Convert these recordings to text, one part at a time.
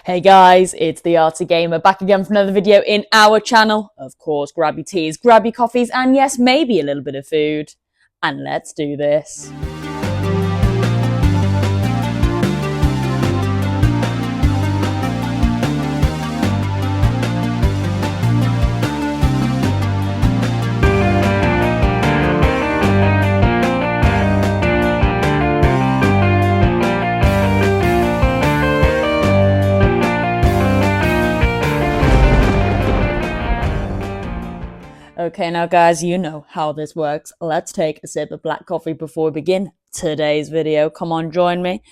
Hey guys, it's the Arty Gamer back again for another video in our channel. Of course, grab your teas, grab your coffees, and yes, maybe a little bit of food. And let's do this. Okay, now guys, you know how this works. Let's take a sip of black coffee before we begin today's video. Come on, join me.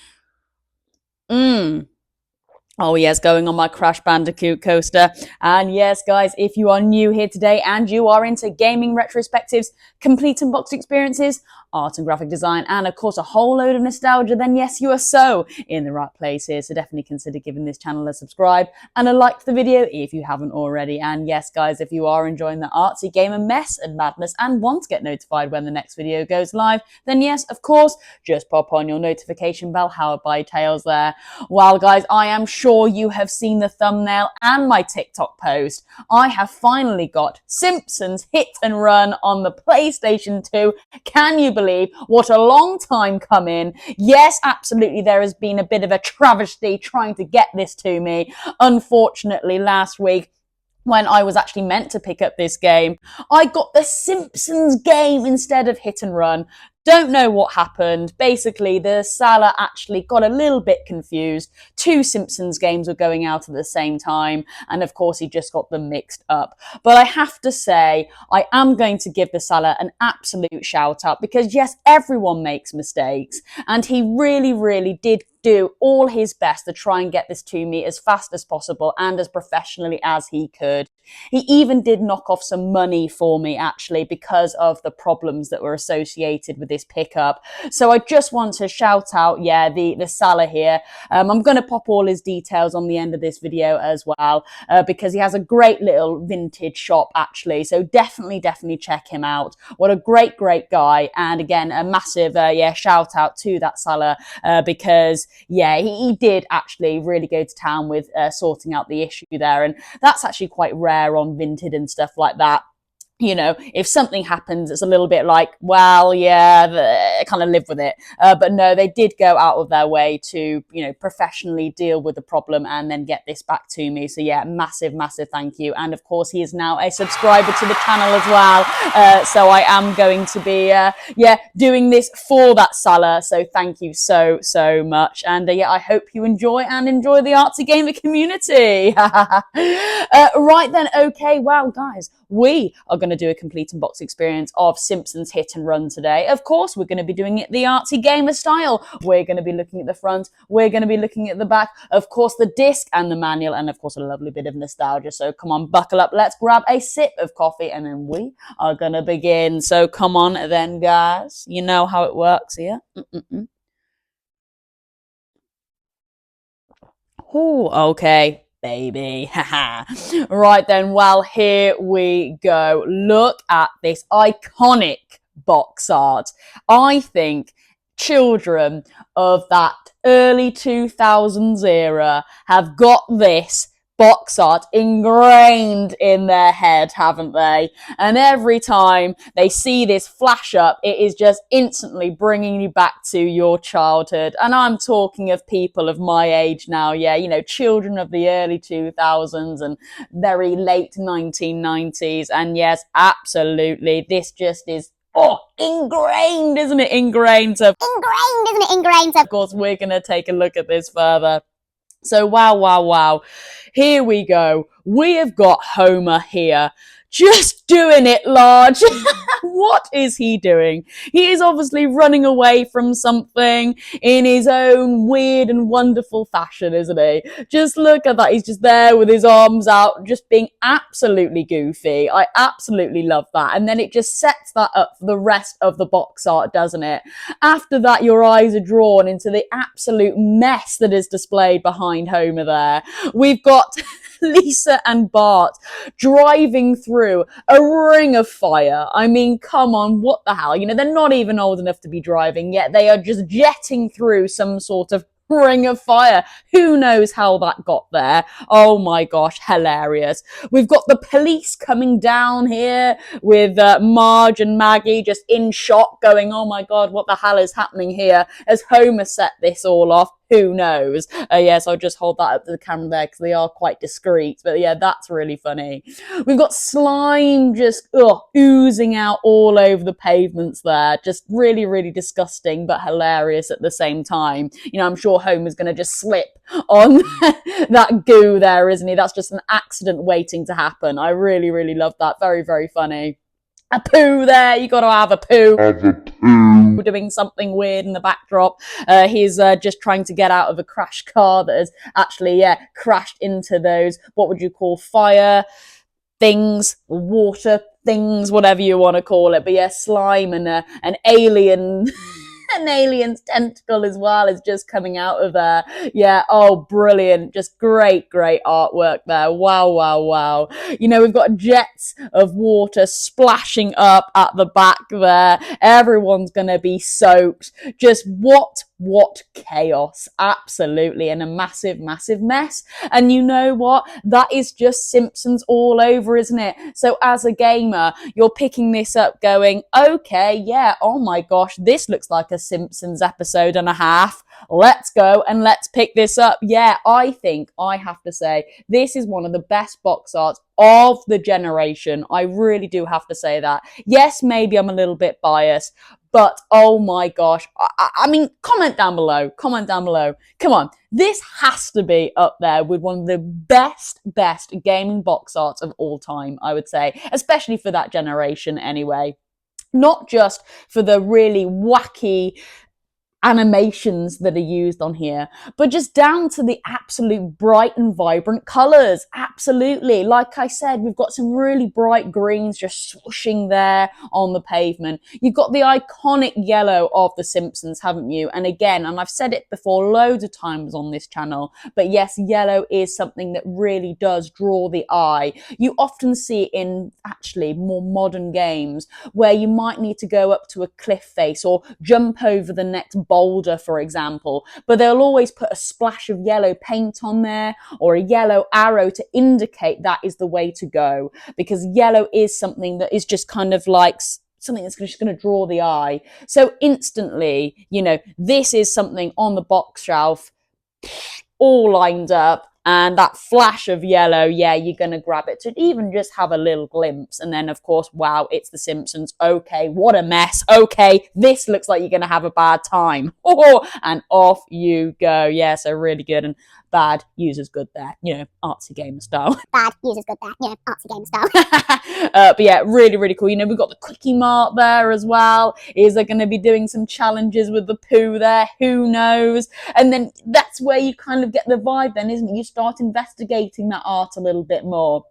Oh yes, going on my Crash Bandicoot coaster. And yes, guys, if you are new here today and you are into gaming retrospectives, complete unboxed experiences, art and graphic design, and of course a whole load of nostalgia, then yes, you are so in the right place here. So definitely consider giving this channel a subscribe and a like to the video if you haven't already. And yes, guys, if you are enjoying the artsy gamer mess and madness and want to get notified when the next video goes live, then yes, of course, just pop on your notification bell, powered by Tails there. Well, guys, I am sure you have seen the thumbnail and my TikTok post. I have finally got Simpsons Hit and Run on the PlayStation 2. Can you believe what a long time coming? Yes, absolutely, there has been a bit of a travesty trying to get this to me. Unfortunately, last week, when I was actually meant to pick up this game, I got the Simpsons game instead of Hit and Run. Don't know what happened. Basically, the seller actually got a little bit confused. Two Simpsons games were going out at the same time, and of course, he just got them mixed up. But I have to say, I am going to give the seller an absolute shout out because yes, everyone makes mistakes, and he really, really did do all his best to try and get this to me as fast as possible and as professionally as he could. He even did knock off some money for me, actually, because of the problems that were associated with this pickup. So I just want to shout out, the seller here. I'm going to pop all his details on the end of this video as well, because he has a great little vintage shop, actually. So definitely check him out. What a great guy. And again, a massive, shout out to that seller, because he did actually really go to town with sorting out the issue there. And that's actually quite rare on Vinted and stuff like that. You know, if something happens, it's a little bit like, well, kind of live with it. But no, they did go out of their way to, professionally deal with the problem and then get this back to me. So yeah, massive thank you. And of course, he is now a subscriber to the channel as well. So I am going to be, doing this for that seller. So thank you so much. And I hope you enjoy the artsy gamer community. Right then, okay, well, guys, we are going to do a complete unbox experience of Simpsons Hit and Run today. Of course, we're going to be doing it the artsy gamer style. We're going to be looking at the front. We're going to be looking at the back. Of course, the disc and the manual, and of course, a lovely bit of nostalgia. So come on, buckle up. Let's grab a sip of coffee, and then we are going to begin. So come on then, guys. You know how it works here. Oh, okay. Baby. Right then, well, here we go. Look at this iconic box art. I think children of that early 2000s era have got this box art ingrained in their head, haven't they? And every time they see this flash up, it is just instantly bringing you back to your childhood. And I'm talking of people of my age now, children of the early 2000s and very late 1990s. And yes, absolutely, this just is ingrained, isn't it? Ingrained. Of course, we're going to take a look at this further. So wow. Here we go. We have got Homer here, just doing it large. What is he doing? He is obviously running away from something in his own weird and wonderful fashion, isn't he? Just look at that. He's just there with his arms out, just being absolutely goofy. I absolutely love that. And then it just sets that up for the rest of the box art, doesn't it? After that, your eyes are drawn into the absolute mess that is displayed behind Homer there. We've got Lisa and Bart driving through a ring of fire. I mean, come on, what the hell? They're not even old enough to be driving yet. They are just jetting through some sort of Ring of Fire. Who knows how that got there? Oh my gosh, hilarious. We've got the police coming down here with Marge and Maggie just in shock going, oh my god, what the hell is happening here? Has Homer set this all off? Who knows? Yes, I'll just hold that up to the camera there because they are quite discreet. But yeah, that's really funny. We've got slime just oozing out all over the pavements there. Just really, really disgusting, but hilarious at the same time. You know, I'm sure Homer's going to just slip on that goo there, isn't he? That's just an accident waiting to happen. I really, really love that. Very, very funny. A poo there, you gotta have a poo. Doing something weird in the backdrop. He's just trying to get out of a crashed car that has actually, crashed into those, what would you call, fire things, water things, whatever you want to call it. But yeah, slime and an alien. An alien's tentacle as well is just coming out of there. Yeah, oh, brilliant. Just great, great artwork there. Wow, wow, wow. You know, we've got jets of water splashing up at the back there. Everyone's going to be soaked. Just what chaos. Absolutely. And a massive, massive mess. And you know what? That is just Simpsons all over, isn't it? So as a gamer, you're picking this up going, okay, yeah, oh my gosh, this looks like a Simpsons episode and a half. Let's go and let's pick this up. Yeah, I think I have to say this is one of the best box arts of the generation. I really do have to say that. Yes, maybe I'm a little bit biased, but oh my gosh. I mean, comment down below. Comment down below. Come on. This has to be up there with one of the best gaming box arts of all time, I would say, especially for that generation anyway. Not just for the really wacky animations that are used on here, but just down to the absolute bright and vibrant colors. Absolutely. Like I said, we've got some really bright greens just swooshing there on the pavement. You've got the iconic yellow of The Simpsons, haven't you? And again, and I've said it before loads of times on this channel, but yes, yellow is something that really does draw the eye. You often see in actually more modern games where you might need to go up to a cliff face or jump over the next boulder, for example, but they'll always put a splash of yellow paint on there or a yellow arrow to indicate that is the way to go, because yellow is something that is just kind of like something that's just going to draw the eye. So instantly, you know, this is something on the box shelf all lined up. And that flash of yellow, yeah, you're going to grab it to even just have a little glimpse. And then, of course, wow, it's The Simpsons. Okay, what a mess. Okay, this looks like you're going to have a bad time. Oh, and off you go. Yeah, so really good. And bad, users good there. You know, artsy gamer style. Bad, users good there. You know, artsy gamer style. But yeah, really, really cool. You know, we've got the Quickie Mart there as well. Is there going to be doing some challenges with the poo there? Who knows? And then that's where you kind of get the vibe then, isn't it? You start investigating that art a little bit more.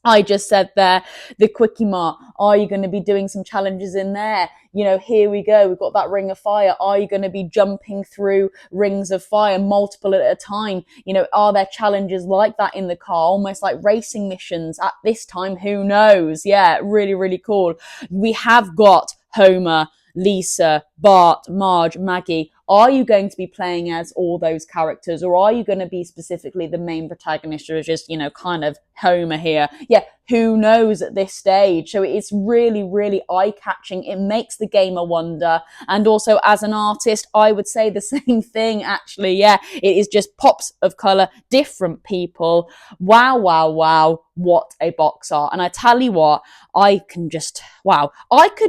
I just said there, the Quickie Mart, are you going to be doing some challenges in there? You know, here we go. We've got that Ring of Fire. Are you going to be jumping through rings of fire, multiple at a time? You know, are there challenges like that in the car, almost like racing missions at this time? Who knows? Yeah, really, really cool. We have got Homer, Lisa, Bart, Marge, Maggie. Are you going to be playing as all those characters, or are you going to be specifically the main protagonist, or just, you know, kind of Homer here? Yeah, who knows at this stage? So it's really, really eye-catching. It makes the gamer wonder. And also as an artist, I would say the same thing, actually. Yeah, it is just pops of color, different people. Wow, wow, wow. What a box art. And I tell you what, I could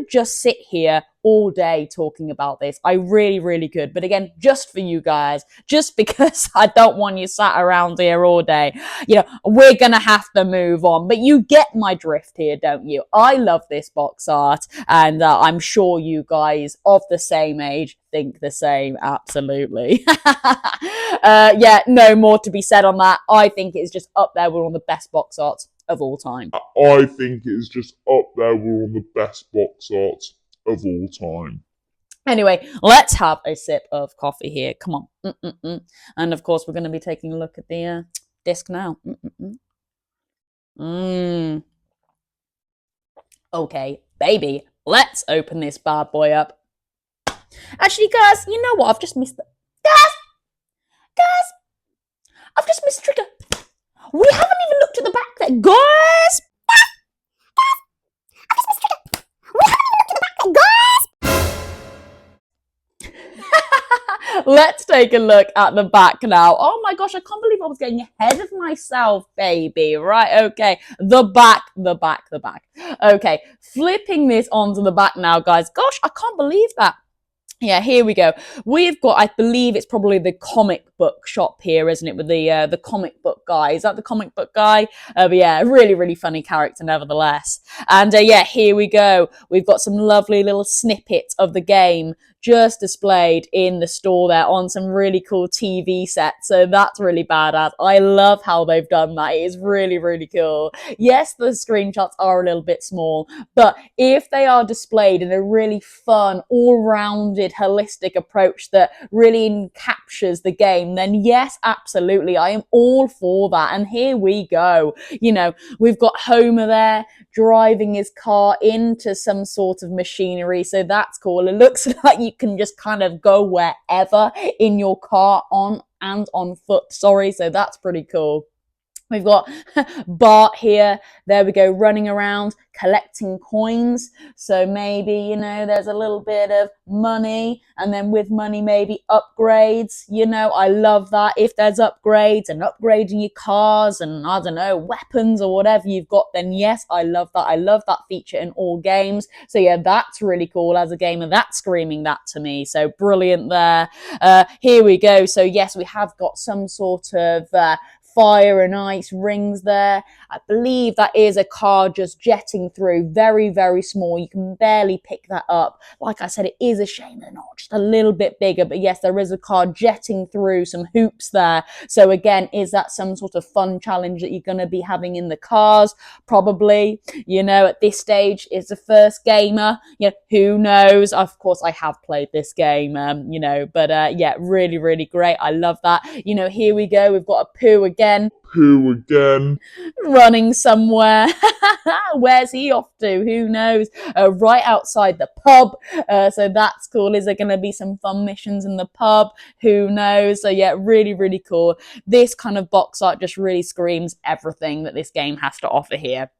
just sit here all day talking about this. I really, really could. But again, just for you guys, just because I don't want you sat around here all day, you know, we're going to have to move on. But you get my drift here, don't you? I love this box art, and I'm sure you guys of the same age think the same. Absolutely. Yeah, no more to be said on that. I think it's just up there with one of the best box arts of all time. I think it's just up there with one of the best box arts of all time. Anyway, let's have a sip of coffee here. Come on. And of course, we're going to be taking a look at the disc now. Okay, baby, let's open this bad boy up. Actually, guys, you know what? I've just missed the... Guys! guys, I've just missed a trigger. We haven't even looked at the back there. Guys! I've just missed a trigger. We haven't even looked at the back there, guys. Let's take a look at the back now. Oh my gosh, I can't believe I was getting ahead of myself, baby. Right, okay. The back. Okay, flipping this onto the back now, guys. Gosh, I can't believe that. Yeah, here we go. We've got, I believe it's probably the comic book shop here, isn't it? With the comic book guy. Is that the comic book guy? But yeah, really, really funny character nevertheless. And yeah, here we go. We've got some lovely little snippets of the game just displayed in the store there on some really cool TV sets. So that's really badass. I love how they've done that. It is really, really cool. Yes, the screenshots are a little bit small, but if they are displayed in a really fun, all-rounded, holistic approach that really captures the game, then yes, absolutely, I am all for that. And here we go. You know, we've got Homer there driving his car into some sort of machinery, so that's cool. It looks like you can just kind of go wherever in your car on foot, so that's pretty cool. We've got Bart here, there we go, running around collecting coins. So maybe, you know, there's a little bit of money, and then with money, maybe upgrades. You know, I love that. If there's upgrades and upgrading your cars and, I don't know, weapons or whatever you've got, then yes, I love that. I love that feature in all games. So yeah, that's really cool as a gamer. That's screaming that to me. So brilliant there. Here we go. So yes, we have got some sort of fire and ice rings there. I believe that is a car just jetting through, very, very small. You can barely pick that up. Like I said, it is a shame they're not just a little bit bigger, but yes, there is a car jetting through some hoops there. So again, is that some sort of fun challenge that you're going to be having in the cars? Probably. You know, at this stage, it's the first gamer. You know, who knows? Of course, I have played this game, you know, but yeah, really, really great. I love that. You know, here we go. We've got a poo again. Running somewhere. Where's he off to? Who knows? Right outside the pub. So that's cool. Is there going to be some fun missions in the pub? Who knows? So yeah, really, really cool. This kind of box art just really screams everything that this game has to offer here.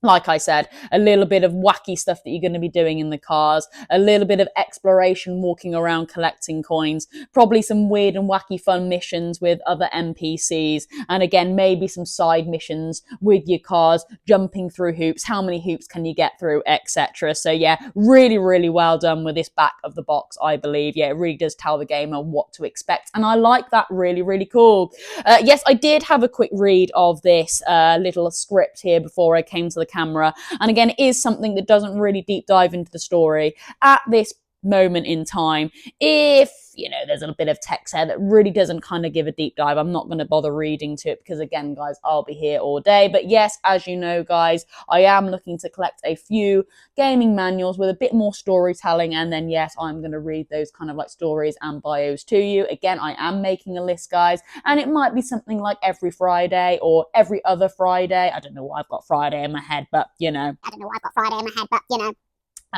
Like I said, a little bit of wacky stuff that you're going to be doing in the cars, a little bit of exploration, walking around collecting coins, probably some weird and wacky fun missions with other NPCs, and again, maybe some side missions with your cars, jumping through hoops, how many hoops can you get through, etc. So yeah, really, really well done with this back of the box, I believe. Yeah, it really does tell the gamer what to expect, and I like that. Really, really cool. Yes, I did have a quick read of this little script here before I came to the camera, and again, it is something that doesn't really deep dive into the story at this moment in time. If you know there's a bit of text there that really doesn't kind of give a deep dive, I'm not going to bother reading to it because again, guys, I'll be here all day. But yes, as you know, guys, I am looking to collect a few gaming manuals with a bit more storytelling, and then yes, I'm going to read those kind of like stories and bios to you. Again, I am making a list, guys, and it might be something like every Friday or every other Friday. I don't know why I've got Friday in my head, but you know.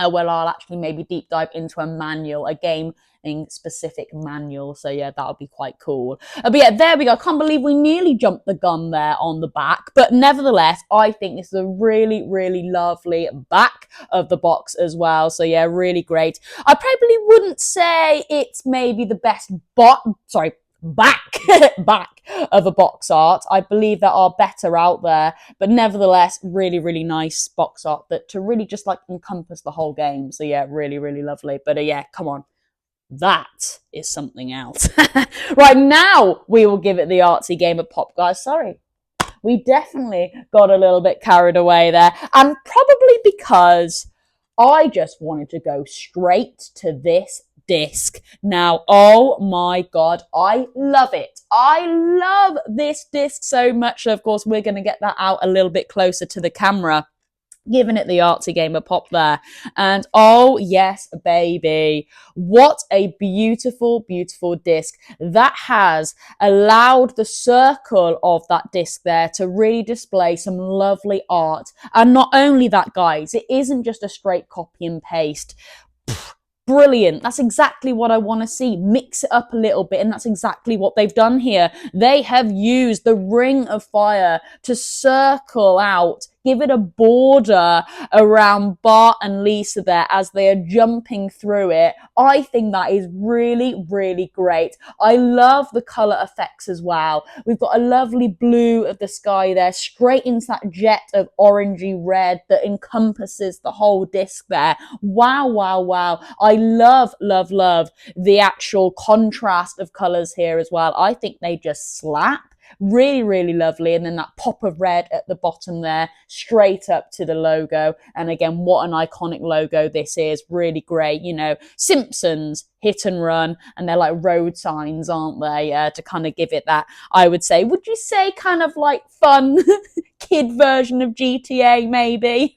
Well, I'll actually maybe deep dive into a manual, a gaming specific manual. So yeah, that'll be quite cool. But yeah, there we go. I can't believe we nearly jumped the gun there on the back. But nevertheless, I think this is a really, really lovely back of the box as well. So yeah, really great. I probably wouldn't say it's maybe the best back of a box art. I believe there are better out there, but nevertheless, really, really nice box art that to really just like encompass the whole game. So yeah, really, really lovely. But yeah, come on. That is something else. Right, now we will give it the artsy game of pop, guys. Sorry. We definitely got a little bit carried away there. And probably because I just wanted to go straight to this disc. Now, oh my God, I love it. I love this disc so much. So of course, we're going to get that out a little bit closer to the camera, giving it the artsy game a pop there. And oh yes, baby, what a beautiful, beautiful disc that has allowed the circle of that disc there to really display some lovely art. And not only that, guys, it isn't just a straight copy and paste. brilliant. That's exactly what I want to see. Mix it up a little bit, and that's exactly what they've done here. They have used the Ring of Fire to circle out, give it a border around Bart and Lisa there as they are jumping through it. I think that is really, really great. I love the colour effects as well. We've got a lovely blue of the sky there, straight into that jet of orangey red that encompasses the whole disc there. Wow, wow, wow. I love, love, love the actual contrast of colours here as well. I think they just slap. Really, really lovely. And then that pop of red at the bottom there, straight up to the logo. And again, what an iconic logo this is. Really great. You know, Simpsons, hit and run, and they're like road signs, aren't they? To kind of give it that, I would say, would you say kind of like fun kid version of GTA maybe?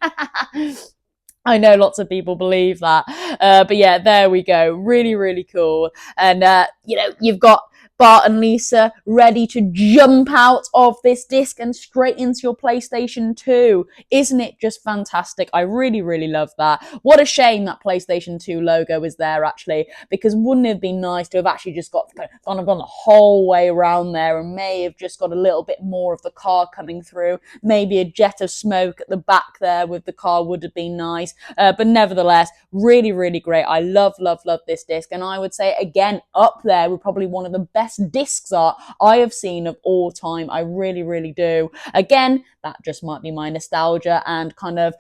I know lots of people believe that. But yeah, there we go. Really, really cool. And, you know, you've got Bart and Lisa ready to jump out of this disc and straight into your PlayStation 2. Isn't it just fantastic? I really, really love that. What a shame that PlayStation 2 logo is there, actually, because wouldn't it have been nice to have actually just gone the whole way around there and may have just got a little bit more of the car coming through. Maybe a jet of smoke at the back there with the car would have been nice. But nevertheless, really, really great. I love, love, love this disc. And I would say, again, up there with probably one of the best discs art I have seen of all time. I really, really do. Again, that just might be my nostalgia and kind of,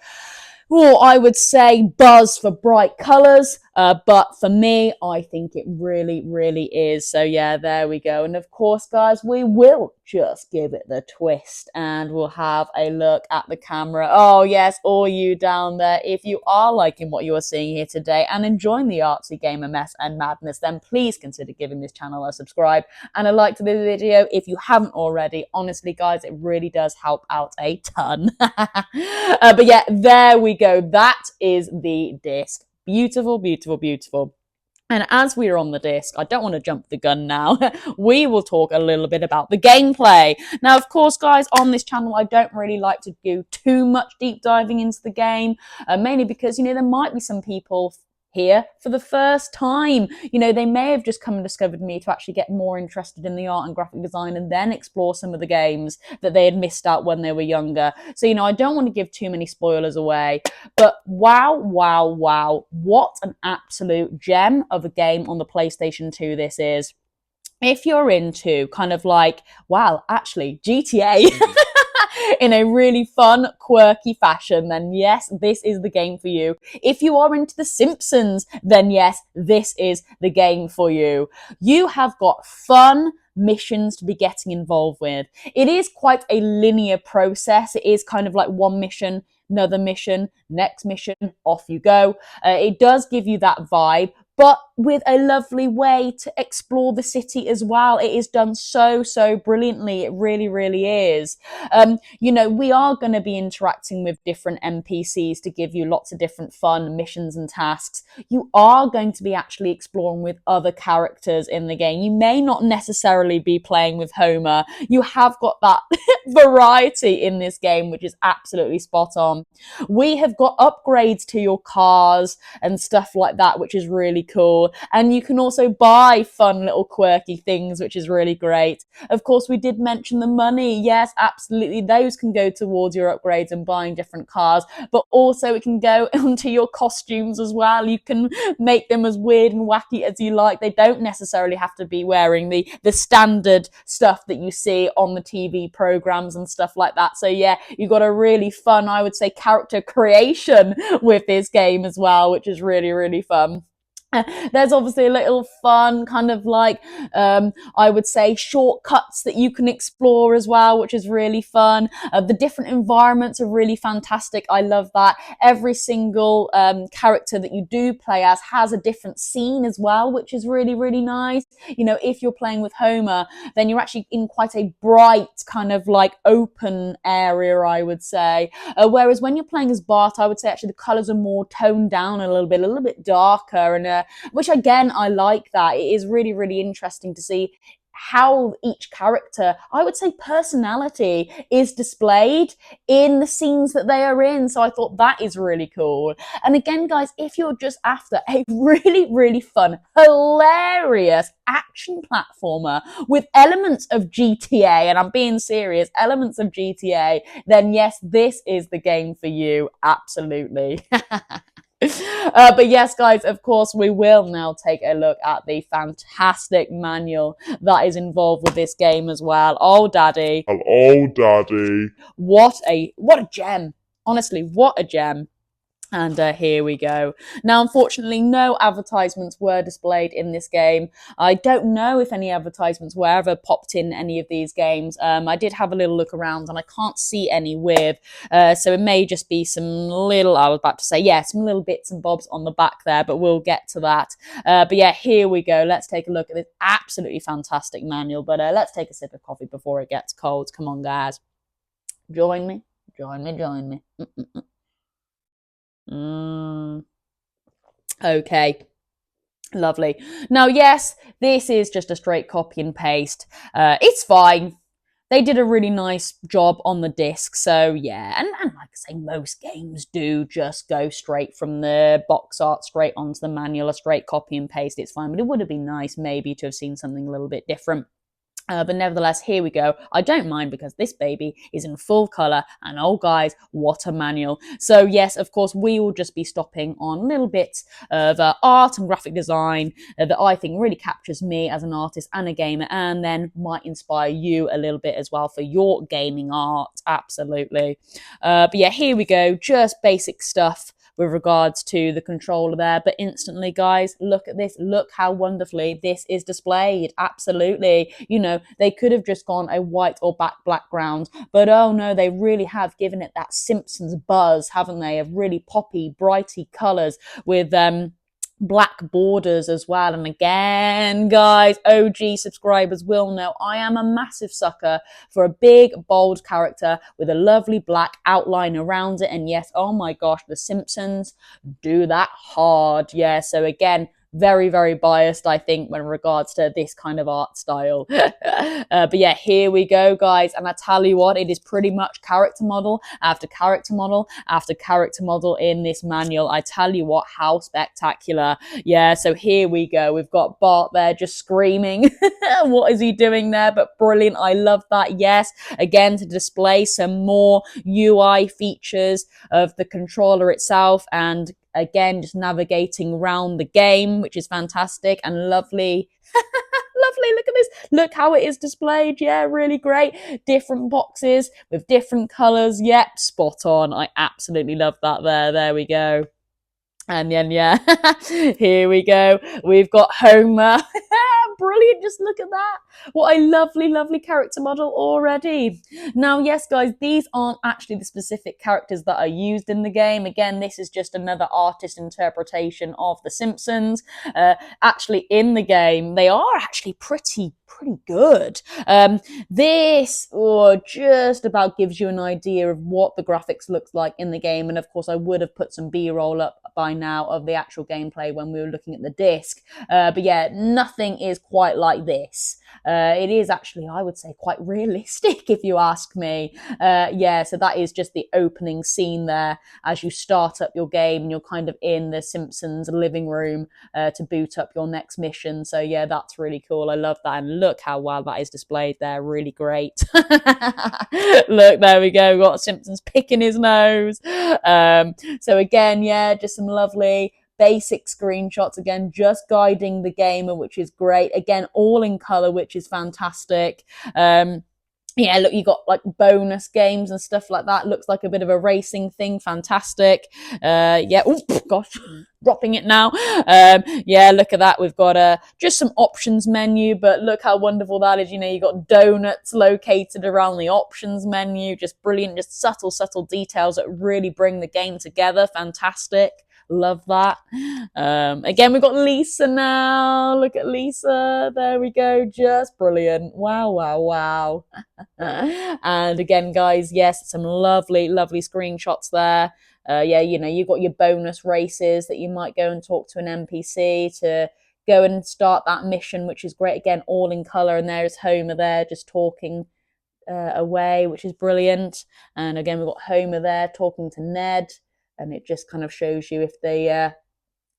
I would say buzz for bright colours. But for me, I think it really, really is. So yeah, there we go. And of course, guys, we will just give it the twist and we'll have a look at the camera. Oh yes, all you down there, if you are liking what you are seeing here today and enjoying the artsy gamer mess and madness, then please consider giving this channel a subscribe and a like to the video if you haven't already. Honestly, guys, it really does help out a ton. But yeah, there we go. That is the disc. Beautiful, beautiful, beautiful. And as we're on the disc, I don't want to jump the gun now, we will talk a little bit about the gameplay. Now, of course, guys, on this channel, I don't really like to do too much deep diving into the game, mainly because, you know, there might be some people here for the first time. You know, they may have just come and discovered me to actually get more interested in the art and graphic design and then explore some of the games that they had missed out when they were younger. So, you know, I don't want to give too many spoilers away, but wow, wow, wow, what an absolute gem of a game on the PlayStation 2 this is. If you're into kind of like, wow, actually, GTA, in a really fun, quirky fashion, then yes, this is the game for you. If you are into The Simpsons, then yes, this is the game for you. You have got fun missions to be getting involved with. It is quite a linear process. It is kind of like one mission, another mission, next mission, off you go. It does give you that vibe, but with a lovely way to explore the city as well. It is done so, so brilliantly. It really, really is. You know, we are going to be interacting with different NPCs to give you lots of different fun missions and tasks. You are going to be actually exploring with other characters in the game. You may not necessarily be playing with Homer. You have got that variety in this game, which is absolutely spot on. We have got upgrades to your cars and stuff like that, which is really cool. And you can also buy fun little quirky things, which is really great. Of course, we did mention the money. Yes, absolutely. Those can go towards your upgrades and buying different cars, but also it can go onto your costumes as well. You can make them as weird and wacky as you like. They don't necessarily have to be wearing the standard stuff that you see on the TV programs and stuff like that. So yeah, you've got a really fun, I would say, character creation with this game as well, which is really, really fun. There's obviously a little fun kind of like, I would say, shortcuts that you can explore as well, which is really fun. The different environments are really fantastic. I love that. Every single character that you do play as has a different scene as well, which is really, really nice. You know, if you're playing with Homer, then you're actually in quite a bright kind of like open area, I would say. Whereas when you're playing as Bart, I would say actually the colors are more toned down a little bit darker, and which again, I like that. It is really, really interesting to see how each character, I would say personality, is displayed in the scenes that they are in. So I thought that is really cool. And again, guys, if you're just after a really, really fun, hilarious action platformer with elements of GTA, and I'm being serious, elements of GTA, then yes, this is the game for you. Absolutely. But yes, guys, of course, we will now take a look at the fantastic manual that is involved with this game as well. Oh, daddy. Oh, daddy. What a gem. Honestly, what a gem. And here we go. Now, unfortunately, no advertisements were displayed in this game. I don't know if any advertisements were ever popped in any of these games. I did have a little look around and I can't see any with. So it may just be some little, I was about to say, yeah, some little bits and bobs on the back there, but we'll get to that. But yeah, here we go. Let's take a look at this absolutely fantastic manual. But let's take a sip of coffee before it gets cold. Come on, guys. Join me. Join me. Join me. Okay. Lovely. Now, yes, this is just a straight copy and paste. It's fine. They did a really nice job on the disc. So, yeah, and like I say, most games do just go straight from the box art straight onto the manual, a straight copy and paste. It's fine, but it would have been nice maybe to have seen something a little bit different. But nevertheless, here we go. I don't mind because this baby is in full colour and oh guys, what a manual. So yes, of course, we will just be stopping on little bits of art and graphic design that I think really captures me as an artist and a gamer and then might inspire you a little bit as well for your gaming art. Absolutely. But yeah, here we go. Just basic stuff with regards to the controller there, but instantly, guys, look at this. Look how wonderfully this is displayed. Absolutely. You know, they could have just gone a white or black background, but oh no, they really have given it that Simpsons buzz, haven't they? Of really poppy, brighty colours with black borders as well. And again, guys, OG subscribers will know I am a massive sucker for a big, bold character with a lovely black outline around it. And yes, oh my gosh, the Simpsons do that hard. Yeah, so again, very, very biased, I think, when regards to this kind of art style. But yeah, here we go, guys. And I tell you what, it is pretty much character model after character model after character model in this manual. I tell you what, how spectacular. Yeah, so here we go. We've got Bart there just screaming. What is he doing there? But brilliant. I love that. Yes, again, to display some more UI features of the controller itself and again, just navigating around the game, which is fantastic and lovely. Lovely, look at this. Look how it is displayed. Yeah, really great. Different boxes with different colours. Yep, spot on. I absolutely love that there. There we go. And then, yeah, here we go. We've got Homer. Brilliant. Just look at that. What a lovely, lovely character model already. Now, yes, guys, these aren't actually the specific characters that are used in the game. Again, this is just another artist interpretation of The Simpsons. Actually, in the game, they are actually pretty good. This just about gives you an idea of what the graphics looks like in the game. And of course, I would have put some B-roll up by now of the actual gameplay when we were looking at the disc. But yeah, nothing is quite like this. It is actually, I would say, quite realistic if you ask me. Yeah, so that is just the opening scene there as you start up your game and you're kind of in the Simpsons living room to boot up your next mission. So yeah, that's really cool. I love that. And look how well that is displayed there. Really great. Look, there we go. We've got Simpsons picking his nose. So again, yeah, just some lovely basic screenshots, again, just guiding the gamer, which is great. Again, all in color, which is fantastic. Yeah, look, you got like bonus games and stuff like that. Looks like a bit of a racing thing. Fantastic. Yeah. Oh gosh, dropping it now. Yeah, look at that. We've got just some options menu, but look how wonderful that is. You know, you got donuts located around the options menu. Just brilliant. Just subtle details that really bring the game together. Fantastic. Love that. Again, we've got Lisa now. Look at Lisa. There we go. Just brilliant. Wow. And again, guys, yes, some lovely screenshots there. Yeah, you know, you've got your bonus races that you might go and talk to an NPC to go and start that mission, which is great. Again, all in colour, and there's Homer there just talking away, which is brilliant. And again, we've got Homer there talking to Ned, and it just kind of shows you if the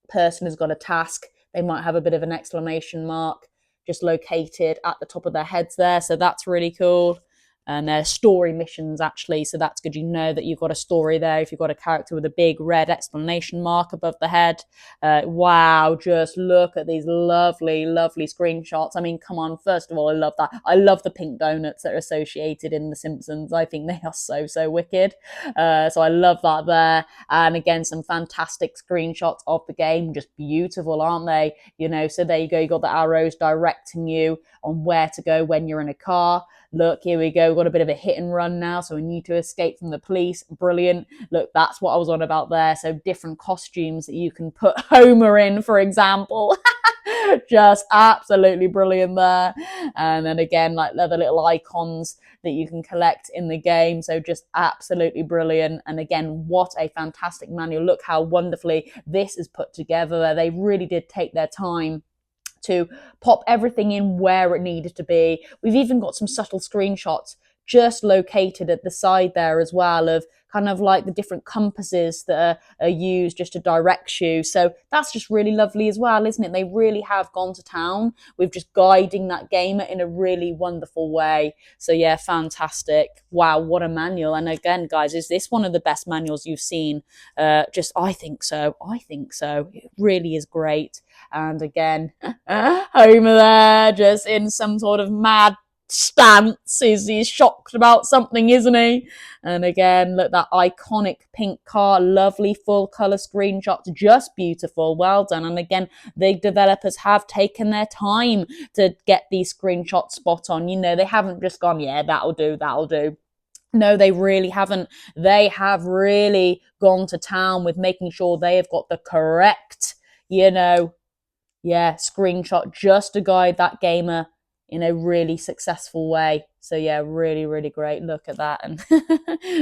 person has got a task, they might have a bit of an exclamation mark just located at the top of their heads there. So that's really cool. And they're story missions, actually. So that's good. You know that you've got a story there if you've got a character with a big red exclamation mark above the head. Wow, just look at these lovely, lovely screenshots. I mean, come on. First of all, I love that. I love the pink donuts that are associated in The Simpsons. I think they are so, so wicked. So I love that there. And again, some fantastic screenshots of the game. Just beautiful, aren't they? You know, so there you go. You got the arrows directing you on where to go when you're in a car. Look, here we go. We've got a bit of a hit and run now, so we need to escape from the police. Brilliant. Look, that's what I was on about there. So different costumes that you can put Homer in, for example. Just absolutely brilliant there. And then again, like other little icons that you can collect in the game. So just absolutely brilliant. And again, what a fantastic manual. Look how wonderfully this is put together. They really did take their time to pop everything in where it needed to be. We've even got some subtle screenshots just located at the side there as well of kind of like the different compasses that are used just to direct you. So that's just really lovely as well, isn't it? They really have gone to town with just guiding that gamer in a really wonderful way. So yeah, fantastic. Wow, what a manual. And again, guys, is this one of the best manuals you've seen? I think so. It really is great. And again, Homer there, just in some sort of mad stance. He's shocked about something, isn't he? And again, look, that iconic pink car, lovely full colour screenshots, just beautiful. Well done. And again, the developers have taken their time to get these screenshots spot on. You know, they haven't just gone, yeah, that'll do. No, they really haven't. They have really gone to town with making sure they have got the correct, screenshot just to guide that gamer in a really successful way. So yeah, really, really great. Look at that. And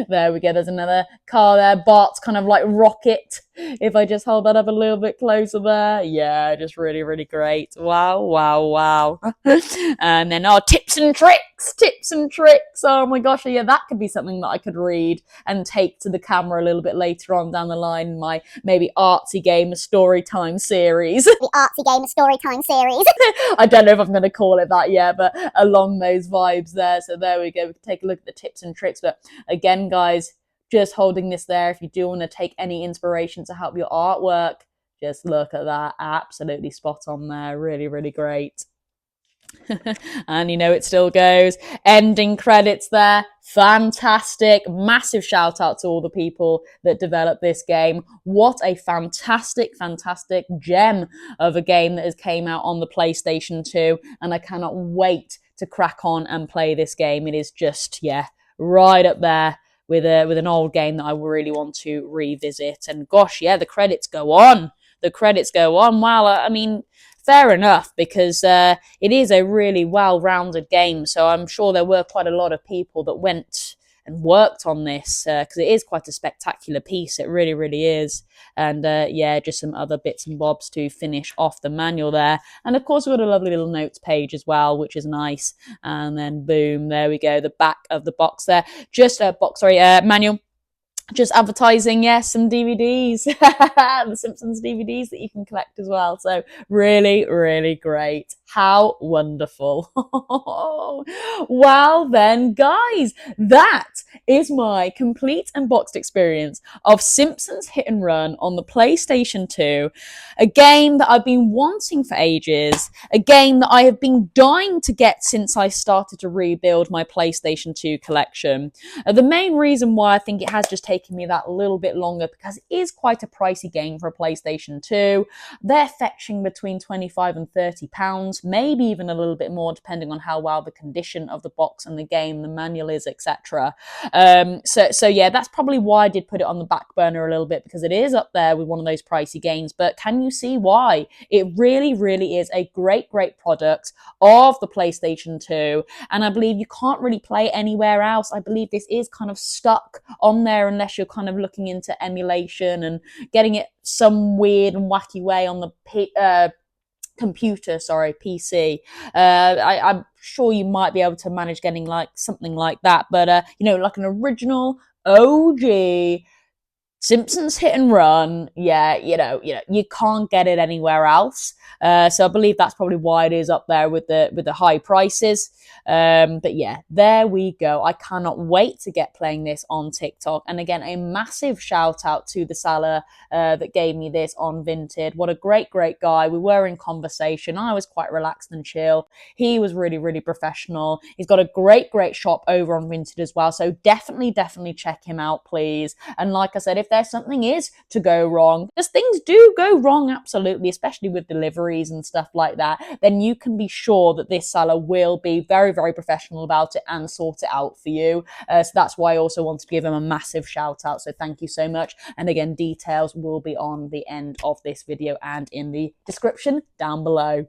there we go. There's another car there. Bart's kind of like rocket. If I just hold that up a little bit closer there. Yeah, just really, really great. Wow. And then, tips and tricks. Oh my gosh. Yeah, that could be something that I could read and take to the camera a little bit later on down the line in my maybe artsy game story time series. The artsy game story time series. I don't know if I'm going to call it that yet, but along those vibes there. So there we go. We can take a look at the tips and tricks. But again, guys, just holding this there. If you do want to take any inspiration to help your artwork, just look at that. Absolutely spot on there. Really, really great. And it still goes. Ending credits there. Fantastic. Massive shout out to all the people that developed this game. What a fantastic gem of a game that has came out on the PlayStation 2. And I cannot wait to crack on and play this game. It is just, right up there with an old game that I really want to revisit. And gosh, the credits go on. Wow, I mean, fair enough, because it is a really well-rounded game. So I'm sure there were quite a lot of people that went and worked on this, because it is quite a spectacular piece. It really, really is. And just some other bits and bobs to finish off the manual there. And of course, we've got a lovely little notes page as well, which is nice. And then boom, there we go, the back of the box there. Manual. Just advertising, some DVDs, the Simpsons DVDs that you can collect as well. So really, really great. How wonderful. Well then, guys, that is my complete unboxed experience of Simpsons Hit and Run on the PlayStation 2. A game that I've been wanting for ages. A game that I have been dying to get since I started to rebuild my PlayStation 2 collection. The main reason why I think it has just taken me that little bit longer, because it is quite a pricey game for a PlayStation 2. They're fetching between £25 and £30, maybe even a little bit more depending on how well the condition of the box and the game, the manual is, etc. So that's probably why I did put it on the back burner a little bit, because it is up there with one of those pricey games. But can you see why? It really, really is a great product of the PlayStation 2, and I believe you can't really play anywhere else. I believe this is kind of stuck on there unless you're kind of looking into emulation and getting it some weird and wacky way on the PC. I'm sure you might be able to manage getting like something like that, but like an original OG Simpsons hit and run, yeah, you can't get it anywhere else. So I believe that's probably why it is up there with the high prices. But yeah, there we go. I cannot wait to get playing this on TikTok. And again, a massive shout out to the seller that gave me this on Vinted. What a great guy. We were in conversation. I was quite relaxed and chill. He was really, really professional. He's got a great shop over on Vinted as well. So definitely check him out, please. And like I said, if there's something is to go wrong, because things do go wrong, absolutely, especially with deliveries and stuff like that, then you can be sure that this seller will be very, very professional about it and sort it out for you. So that's why I also want to give him a massive shout out. So thank you so much. And again, details will be on the end of this video and in the description down below.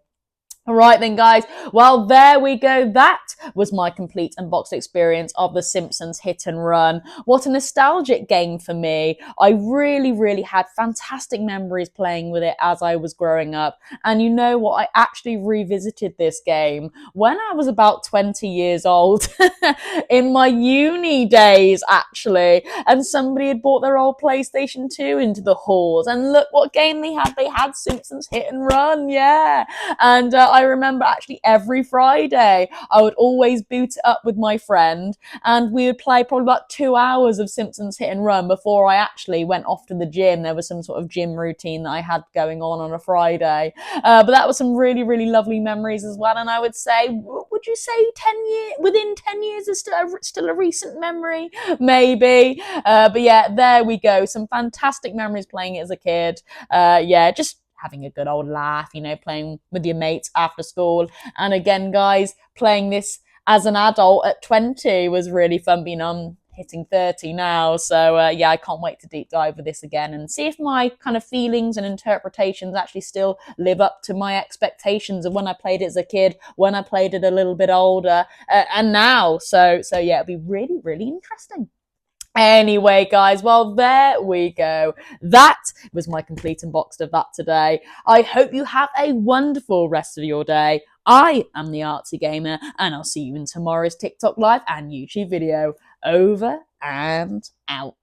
All right then, guys. Well, there we go. That was my complete unboxed experience of The Simpsons Hit and Run. What a nostalgic game for me. I really had fantastic memories playing with it as I was growing up. And you know what? I actually revisited this game when I was about 20 years old in my uni days, actually. And somebody had bought their old PlayStation 2 into the halls. And look what game they had. They had Simpsons Hit and Run, yeah. And I remember actually every Friday I would always boot it up with my friend and we would play probably about 2 hours of Simpsons Hit and Run before I actually went off to the gym. There was some sort of gym routine that I had going on a Friday. But that was some really lovely memories as well. And I would say, would you say within 10 years is still a recent memory? Maybe. But yeah, there we go. Some fantastic memories playing it as a kid. Just having a good old laugh, playing with your mates after school. And again, guys, playing this as an adult at 20 was really fun. I'm hitting 30 now. So I can't wait to deep dive with this again and see if my kind of feelings and interpretations actually still live up to my expectations of when I played it as a kid, when I played it a little bit older, and now. So yeah, it'll be really interesting. Anyway, guys, well, there we go. That was my complete unboxed of that today. I hope you have a wonderful rest of your day. I am the Artsy Gamer, and I'll see you in tomorrow's TikTok Live and YouTube video. Over and out.